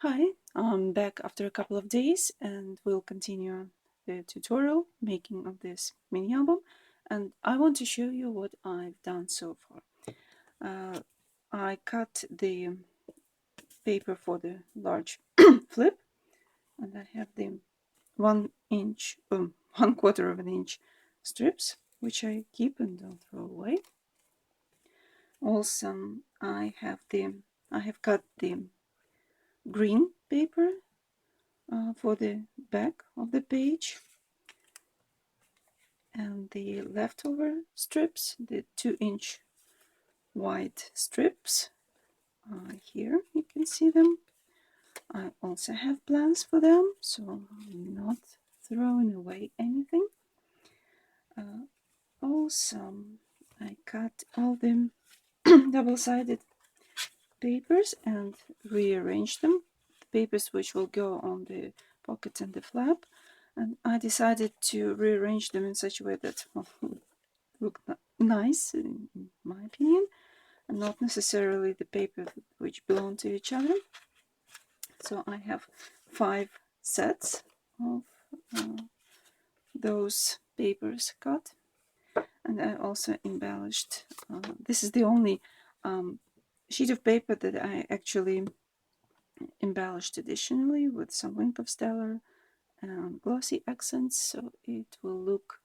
Hi, I'm back after a couple of days and we'll continue the tutorial making of this mini album, and I want to show you what I've done so far. I cut the paper for the large flip, and I have the 1/4 of an inch strips, which I keep and don't throw away. Also, I have cut the green paper for the back of the page, and the leftover strips, the 2-inch wide strips, here you can see them. I also have plans for them, so I'm not throwing away anything. Also, I cut all the double-sided papers and rearrange them, the papers which will go on the pocket and the flap, and I decided to rearrange them in such a way that look nice, in my opinion, and not necessarily the paper which belong to each other. So I have 5 sets of those papers cut, and I also embellished. This is the only sheet of paper that I actually embellished additionally with some wink of stellar and glossy accents, so it will look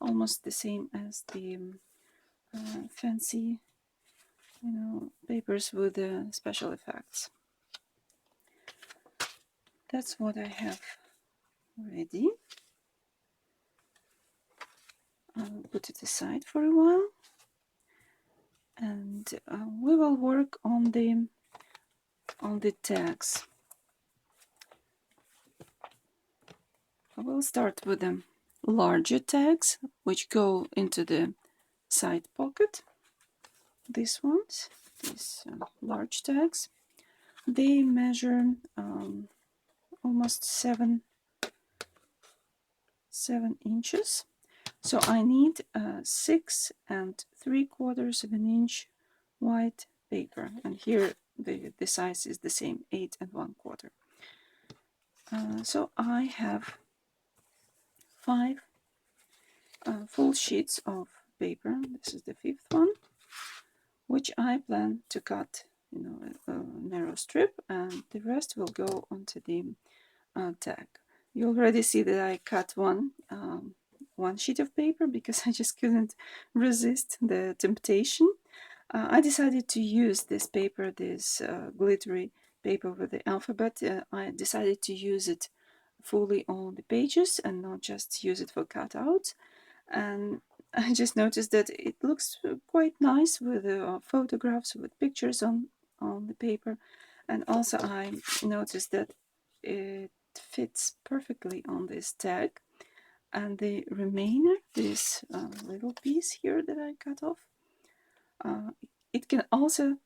almost the same as the fancy, papers with special effects. That's what I have ready. I'll put it aside for a while, and we will work on the tags. I will start with the larger tags, which go into the side pocket. These ones, these large tags, they measure almost 7 inches. So I need 6 3/4 of an inch white paper, and here the size is the same, 8 1/4. So I have 5 full sheets of paper. This is the 5th one, which I plan to cut, a narrow strip, and the rest will go onto the tag. You already see that I cut one sheet of paper because I just couldn't resist the temptation. I decided to use this paper, this glittery paper with the alphabet. I decided to use it fully on the pages and not just use it for cutouts. And I just noticed that it looks quite nice with photographs, with pictures on the paper. And also I noticed that it fits perfectly on this tag. And the remainder, this little piece here that I cut off, it can also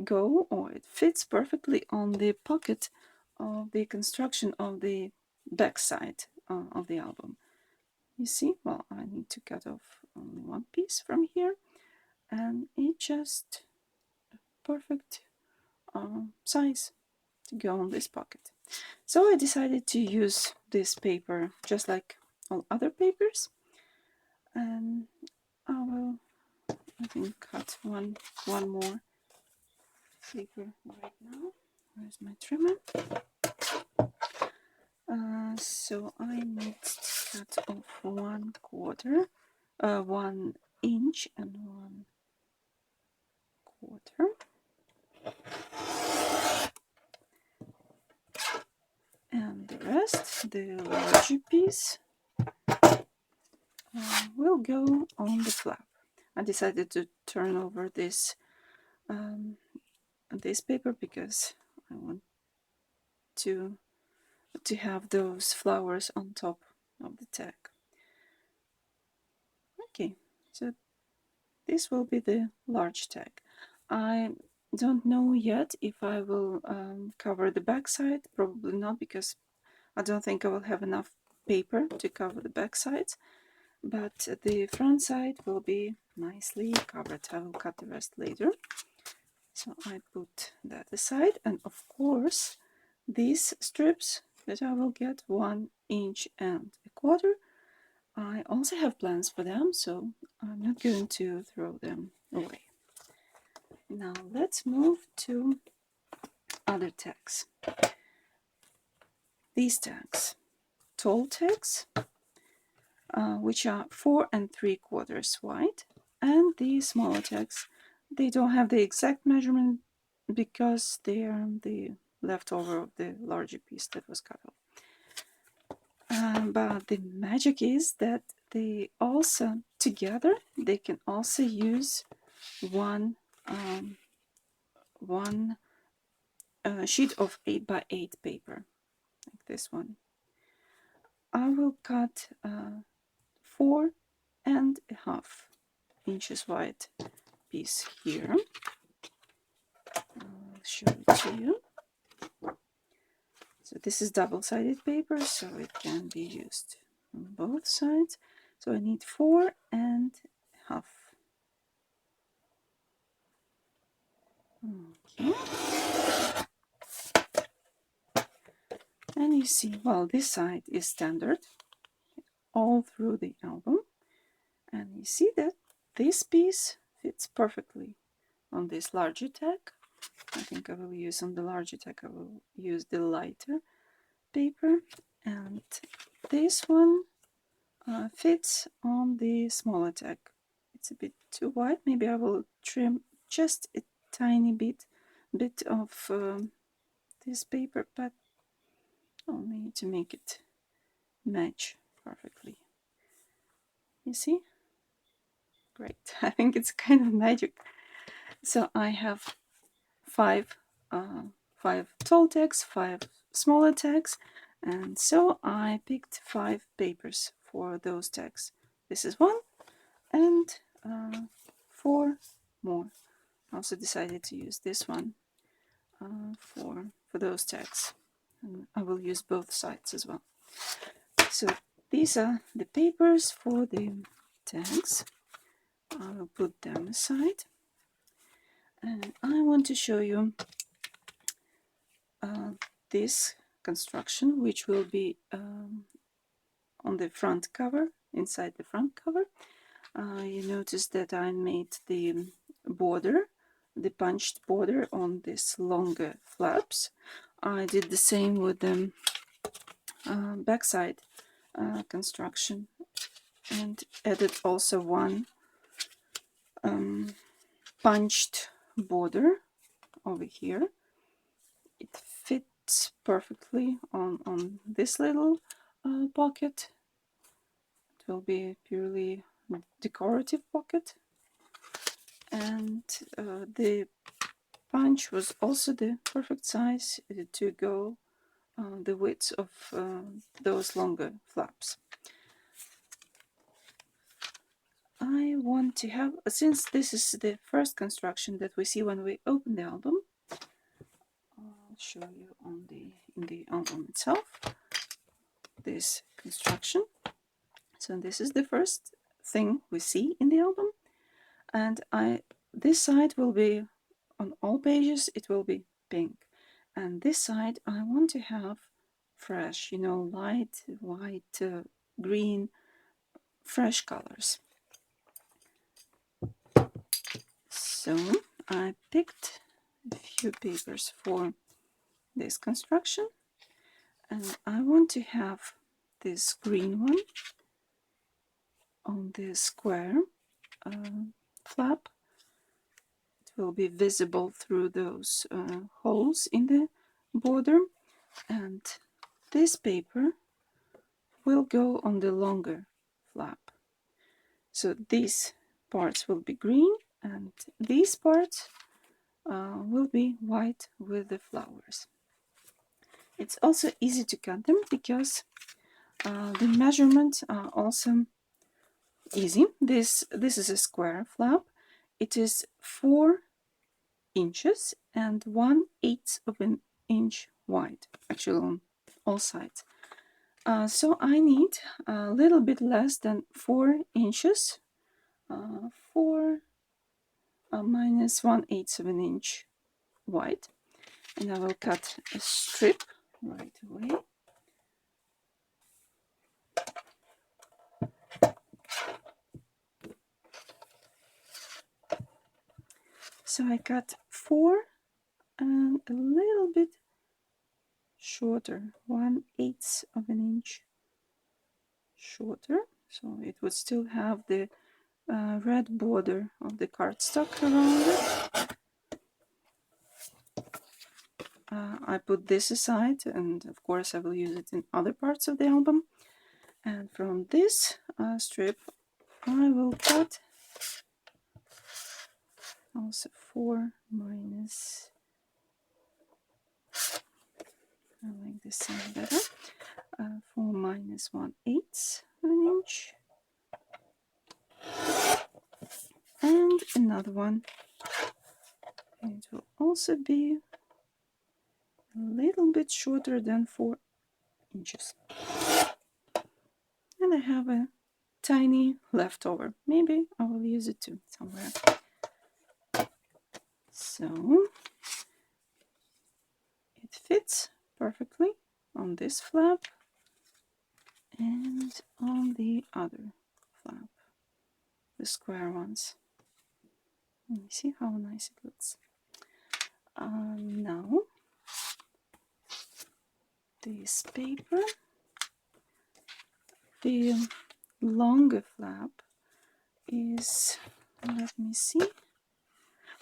go, or it fits perfectly on the pocket of the construction of the back side of the album. You see, well, I need to cut off only one piece from here, and it's just perfect size to go on this pocket. So I decided to use this paper just like all other papers, and I think cut one more paper right now. Where's my trimmer? So I need to cut off 1/4, 1 inch and 1/4. And the rest, the larger piece, will go on the flap. I decided to turn over this paper because I want to have those flowers on top of the tag. Okay, so this will be the large tag. I don't know yet if I will cover the back side. Probably not, because I don't think I will have enough paper to cover the back sides, but the front side will be nicely covered. I will cut the rest later. So I put that aside, and of course these strips that I will get 1.25 inches. I also have plans for them, so I'm not going to throw them away. Now let's move to other tags. These tags, tall tags, which are 4 3/4 wide, and the smaller tags, they don't have the exact measurement because they are the leftover of the larger piece that was cut off. But the magic is that they also together they can also use one sheet of 8x8 paper, like this one. I will cut 4.5 inches wide piece here. I'll show it to you. So this is double-sided paper, so it can be used on both sides. So I need 4.5. Okay. And you see, well, this side is standard all through the album. And you see that this piece fits perfectly on this larger tag. I think I will use on the larger tag, I will use the lighter paper. And this one fits on the smaller tag. It's a bit too wide. Maybe I will trim just a tiny bit of this paper, but only to make it match perfectly. You see? Great. I think it's kind of magic. So I have five tall tags, 5 smaller tags, and so I picked 5 papers for those tags. This is one, and 4 more. I also decided to use this one for those tags, and I will use both sides as well. So these are the papers for the tags. I will put them aside, and I want to show you this construction, which will be on the front cover, inside the front cover. You notice that I made the border, the punched border on this longer flaps. I did the same with the backside construction, and added also one punched border over here. It fits perfectly on this little pocket. It will be purely decorative pocket, and the punch was also the perfect size to go the width of those longer flaps. I want to have, since this is the first construction that we see when we open the album, I'll show you in the album itself this construction. So this is the first thing we see in the album, and this side will be on all pages, it will be pink, and this side I want to have fresh, light white, green, fresh colors. So I picked a few papers for this construction, and I want to have this green one on the square flap. It will be visible through those holes in the border, and this paper will go on the longer flap. So these parts will be green, and these parts will be white with the flowers. It's also easy to cut them because the measurements are also easy. This is a square flap. It is 4 inches and 1/8 of an inch wide, actually on all sides. So I need a little bit less than 4 inches, 4 minus 1/8 of an inch wide, and I will cut a strip right away. So I cut 4 and a little bit shorter, 1/8 of an inch shorter, so it would still have the red border of the cardstock around it. I put this aside, and of course I will use it in other parts of the album. And from this strip I will cut also 4 minus, I like this side better, 4 minus 1/8 of an inch, and another one. It will also be a little bit shorter than 4 inches. And I have a tiny leftover. Maybe I will use it too somewhere. So it fits perfectly on this flap and on the other flap, the square ones. Let me see how nice it looks. Now this paper, the longer flap is, let me see,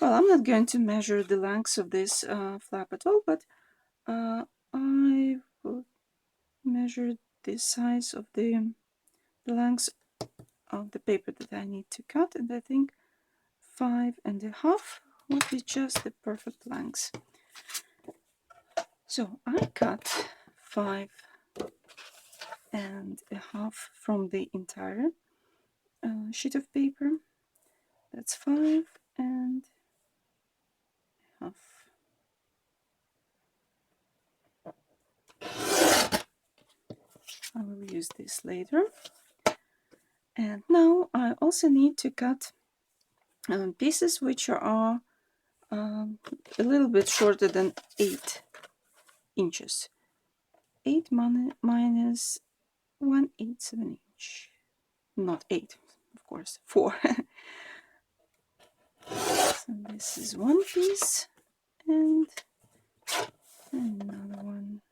well, I'm not going to measure the length of this flap at all, but I will measure the size of the length of the paper that I need to cut, and I think 5.5 would be just the perfect length. So I cut 5.5 from the entire sheet of paper. That's 5.5. I will use this later. And now I also need to cut pieces which are a little bit shorter than 8 inches. 8 minus 1/8 of an inch. Not 8, of course, 4. So this is one piece and another one.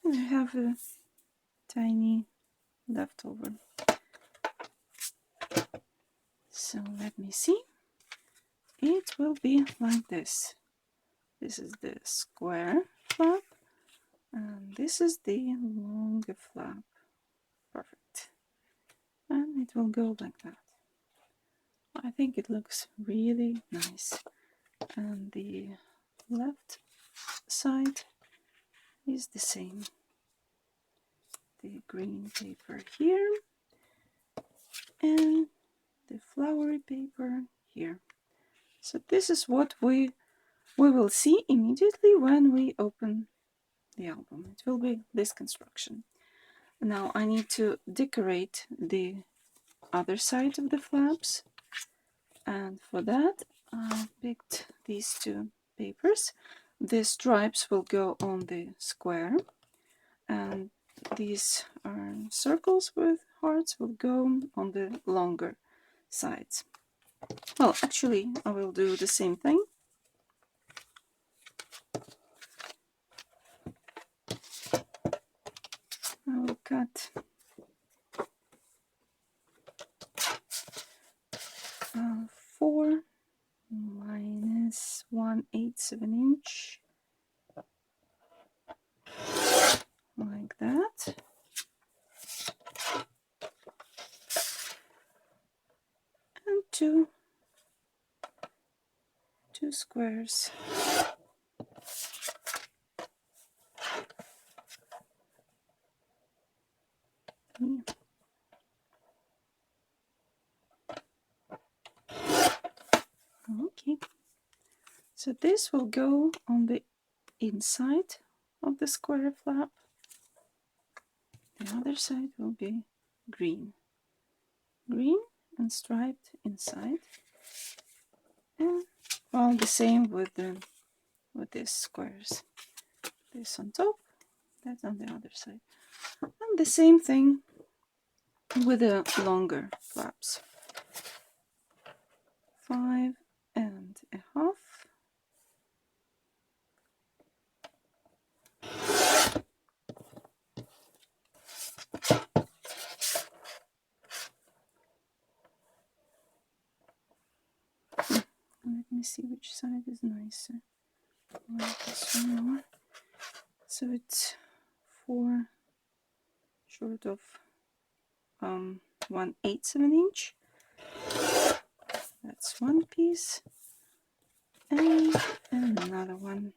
And I have a tiny leftover. So let me see. It will be like this. This is the square flap, and this is the longer flap. Perfect. And it will go like that. I think it looks really nice. And the left side is the same. The green paper here and the flowery paper here. So this is what we will see immediately when we open the album. It will be this construction. Now I need to decorate the other side of the flaps, and for that I picked these two papers. The stripes will go on the square, and these circles with hearts will go on the longer sides. Well, actually I will do the same thing. I will cut 4 minus 1/8 of an inch, like that. And two squares. Yeah. Okay, so this will go on the inside of the square flap. The other side will be green and striped inside, and Well, the same with these squares. This on top, that on the other side. And the same thing with the longer flaps. 5.5. Let me see which side is nicer. This one more. So it's 4 short of 1/8 of an inch. That's one piece, and another one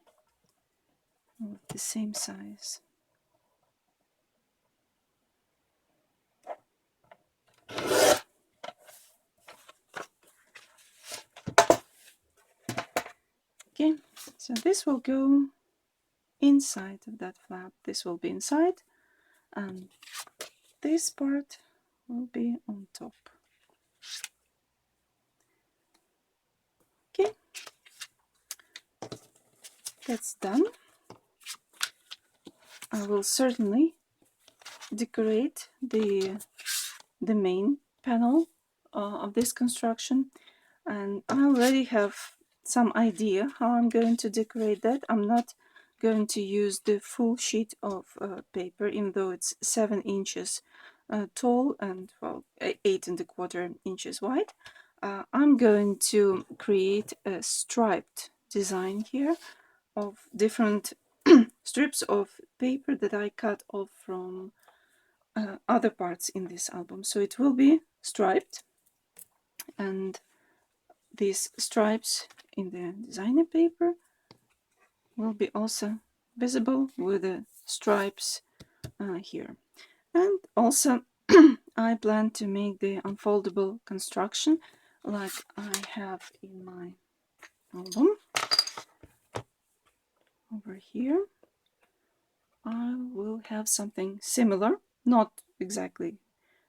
of the same size. Okay, so this will go inside of that flap. This will be inside, and this part will be on top. Okay, that's done. I will certainly decorate the main panel of this construction, and I already have some idea how I'm going to decorate that. I'm not going to use the full sheet of paper, even though it's 7 inches tall and, well, 8.25 inches wide. I'm going to create a striped design here of different strips of paper that I cut off from other parts in this album. So it will be striped, and these stripes in the designer paper will be also visible with the stripes here. And also I plan to make the unfoldable construction like I have in my album. Over here I will have something similar, not exactly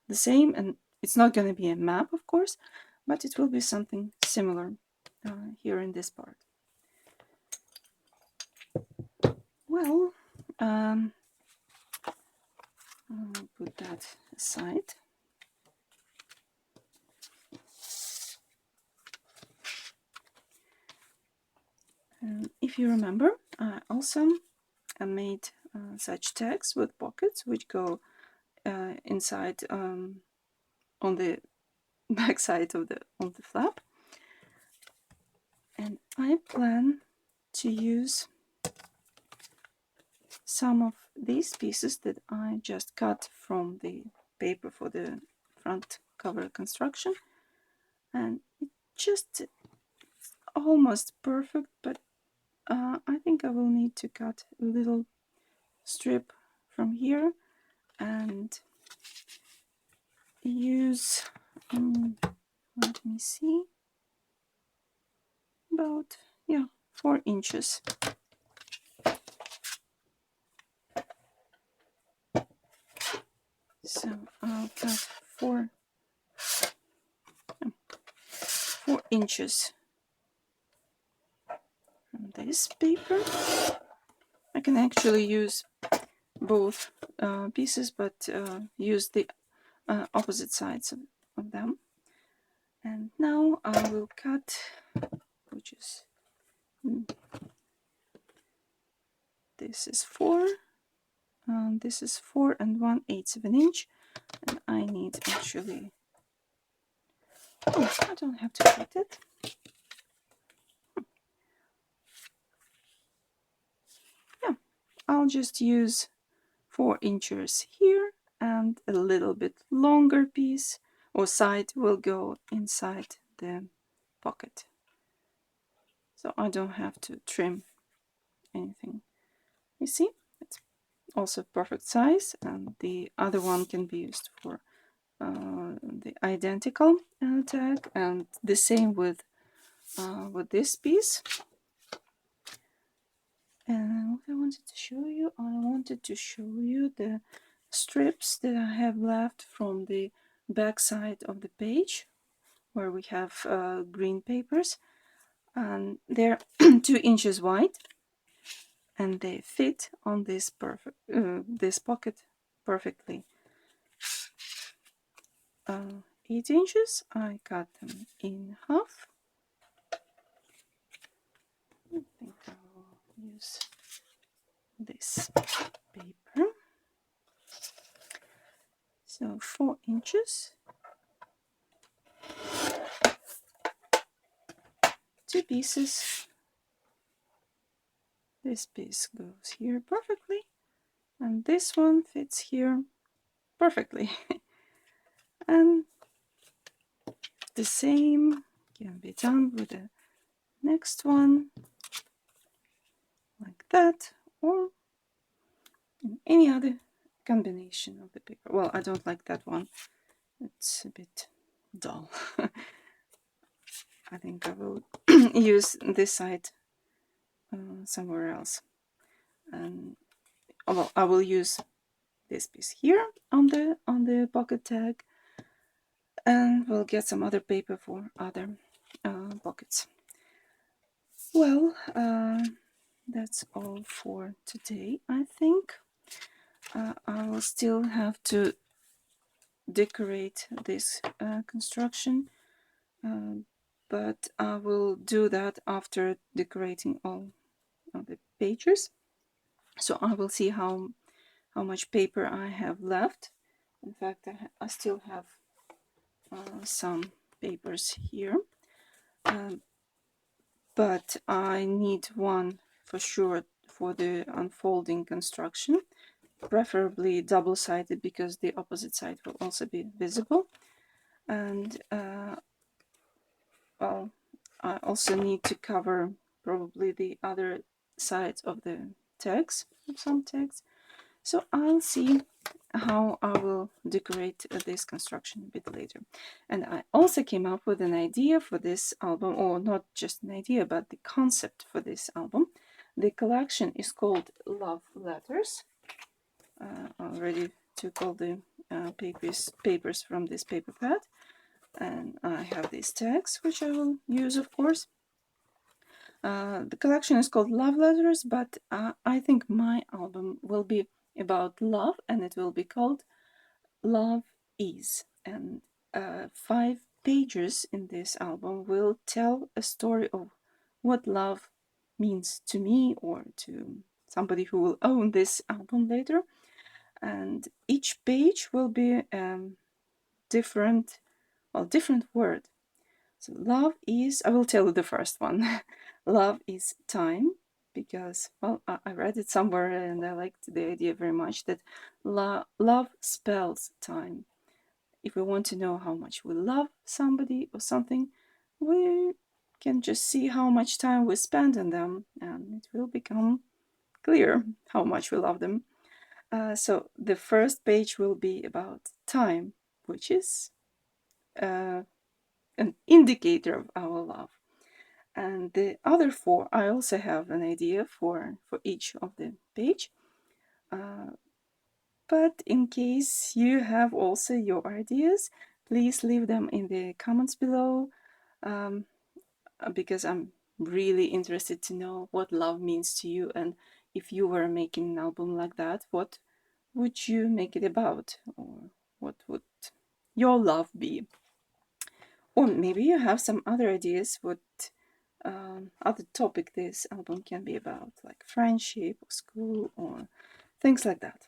the same, and it's not going to be a map, of course, but it will be something similar here in this part. Well, I'll put that aside. If you remember, I also made such tags with pockets which go inside on the back side of the flap, and I plan to use some of these pieces that I just cut from the paper for the front cover construction, and it just almost perfect, but I think I will need to cut a little strip from here and use let me see, about 4 inches. So I'll cut 4 inches from this paper. I can actually use both pieces, but use the opposite sides of them. And now I will cut, which is this is 4, this is 4 1/8 of an inch, and I need actually, I don't have to cut it. Yeah, I'll just use 4 inches here, and a little bit longer piece or side will go inside the pocket. So I don't have to trim anything. You see, it's also perfect size, and the other one can be used for the identical tag, and the same with this piece. And what I wanted to show you, the strips that I have left from the back side of the page where we have green papers. and they're 2 inches wide, and they fit on this this pocket perfectly. 8 inches. I cut them in half. I think I will use this paper. So 4 inches, 2 pieces. This piece goes here perfectly, and this one fits here perfectly. And the same can be done with the next one, like that, or in any other combination of the paper. Well, I don't like that one. It's a bit dull. I think I will use this side somewhere else. And well, I will use this piece here on the pocket tag, and we'll get some other paper for other pockets. Well, that's all for today, I think. I will still have to decorate this construction, but I will do that after decorating all of the pages. So I will see how much paper I have left. In fact, I still have some papers here, but I need one for sure for the unfolding construction, preferably double-sided because the opposite side will also be visible. And well, I also need to cover probably the other sides of the tags, of some tags. So I'll see how I will decorate this construction a bit later. And I also came up with an idea for this album, or not just an idea, but the concept for this album. The collection is called Love Letters. I already took all the papers from this paper pad, and I have these tags, which I will use, of course. The collection is called Love Letters, but I think my album will be about love, and it will be called Love Is. And 5 pages in this album will tell a story of what love means to me or to somebody who will own this album later. And each page will be different word. So love is, I will tell you the first one. Love is time, because, well, I read it somewhere and I liked the idea very much that love spells time. If we want to know how much we love somebody or something, we can just see how much time we spend on them, and it will become clear how much we love them. So the first page will be about time, which is an indicator of our love. And the other 4, I also have an idea for each of the page. But in case you have also your ideas, please leave them in the comments below, because I'm really interested to know what love means to you, and if you were making an album like that, what would you make it about, or what would your love be? Or maybe you have some other ideas what other topic this album can be about, like friendship or school or things like that.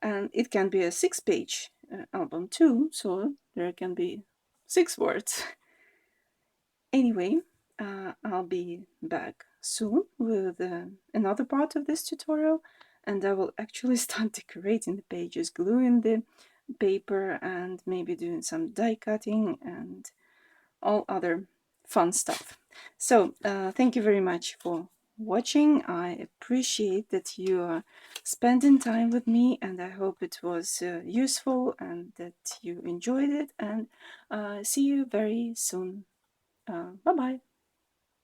And it can be a 6-page album too, so there can be 6 words. Anyway, I'll be back soon with another part of this tutorial, and I will actually start decorating the pages, gluing the paper, and maybe doing some die cutting and all other fun stuff. So thank you very much for watching. I appreciate that you are spending time with me, and I hope it was useful and that you enjoyed it, and see you very soon. Bye bye.